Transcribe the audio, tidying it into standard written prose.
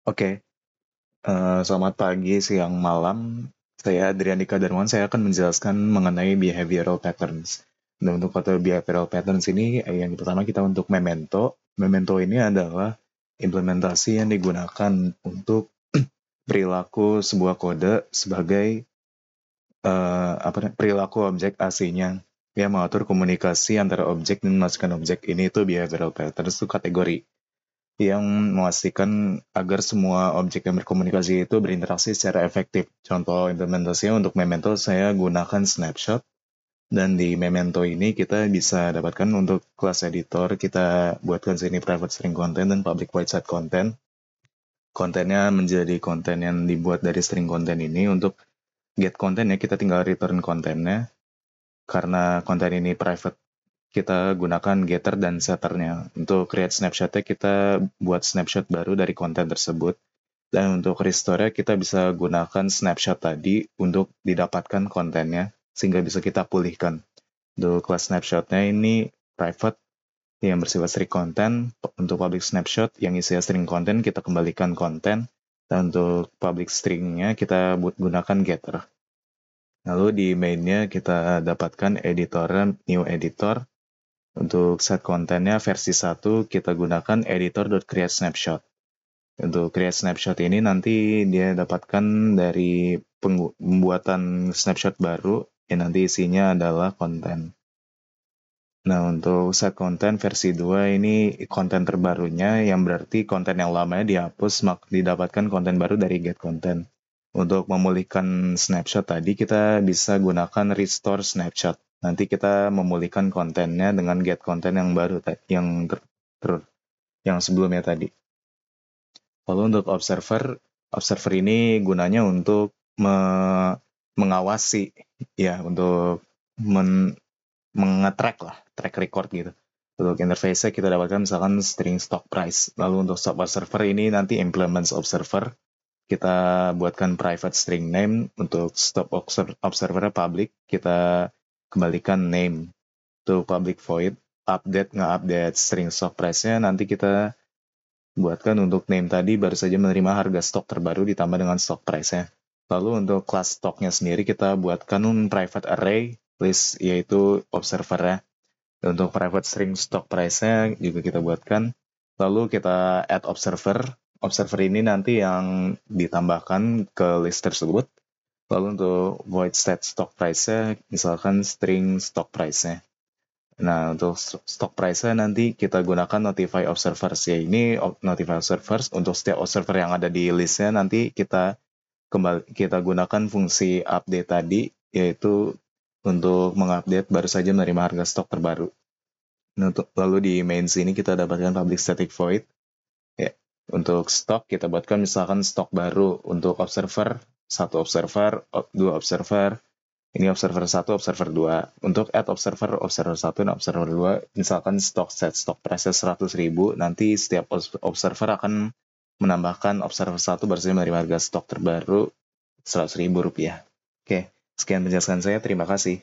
Oke, selamat pagi, siang, malam. Saya Adrianika Darmawan, saya akan menjelaskan mengenai behavioral patterns. Nah, untuk kata behavioral patterns ini, yang pertama kita untuk memento. Memento ini adalah implementasi yang digunakan untuk perilaku sebuah kode sebagai perilaku objek aslinya yang mengatur komunikasi antara objek dan masukan objek ini itu behavioral patterns itu kategori yang memastikan agar semua objek yang berkomunikasi itu berinteraksi secara efektif. Contoh implementasinya untuk Memento saya gunakan snapshot, dan di Memento ini kita bisa dapatkan untuk kelas editor, kita buatkan sini private string content dan public void set content. Kontennya menjadi konten yang dibuat dari string content ini. Untuk get content ya kita tinggal return kontennya. Karena konten ini private, kita gunakan getter dan setternya. Untuk create snapshotnya kita buat snapshot baru dari konten tersebut. Dan untuk restore kita bisa gunakan snapshot tadi untuk didapatkan kontennya sehingga bisa kita pulihkan. Untuk kelas snapshotnya ini private yang bersifat string content. Untuk public snapshot yang isinya string content kita kembalikan konten. Dan untuk public stringnya kita gunakan getter. Lalu di mainnya kita dapatkan editor, new editor. Untuk set kontennya versi 1 kita gunakan editor.createSnapshot. Untuk create snapshot ini nanti dia dapatkan dari pembuatan snapshot baru yang nanti isinya adalah konten. Nah, untuk set konten versi 2 ini konten terbarunya, yang berarti konten yang lamanya dihapus, maka didapatkan konten baru dari get content. Untuk memulihkan snapshot tadi kita bisa gunakan restore snapshot. Nanti kita memulihkan kontennya dengan get content yang baru yang sebelumnya tadi. Lalu untuk observer ini gunanya untuk mengawasi, ya, untuk mengetrack lah, track record gitu. Untuk interface-nya kita dapatkan misalkan string stock price. Lalu untuk stop observer ini nanti implements observer. Kita buatkan private string name. Untuk stop observer public, kita kembalikan name. Untuk public void, nge-update string stock price-nya nanti kita buatkan untuk name tadi baru saja menerima harga stok terbaru ditambah dengan stock price-nya. Lalu untuk kelas stoknya sendiri kita buatkan private array list, yaitu observer-nya. Untuk private string stock price-nya juga kita buatkan. Lalu kita add observer. Observer ini nanti yang ditambahkan ke list tersebut. Lalu untuk void state stock price-nya misalkan string stock price-nya. Nah, untuk stock price-nya nanti kita gunakan notify observers. Ya, ini notify observers untuk setiap observer yang ada di list-nya nanti kita gunakan fungsi update tadi, yaitu untuk mengupdate baru saja menerima harga stok terbaru. Nah, lalu di main sini kita dapatkan public static void. Ya, untuk stok kita buatkan misalkan stok baru untuk observer, 1 observer, 2 observer. Ini observer 1, observer 2. Untuk add observer 1 dan observer 2, misalkan stok price 100.000, nanti setiap observer akan menambahkan observer 1 baru saja menerima harga stok terbaru Rp100.000. Oke, sekian penjelasan saya. Terima kasih.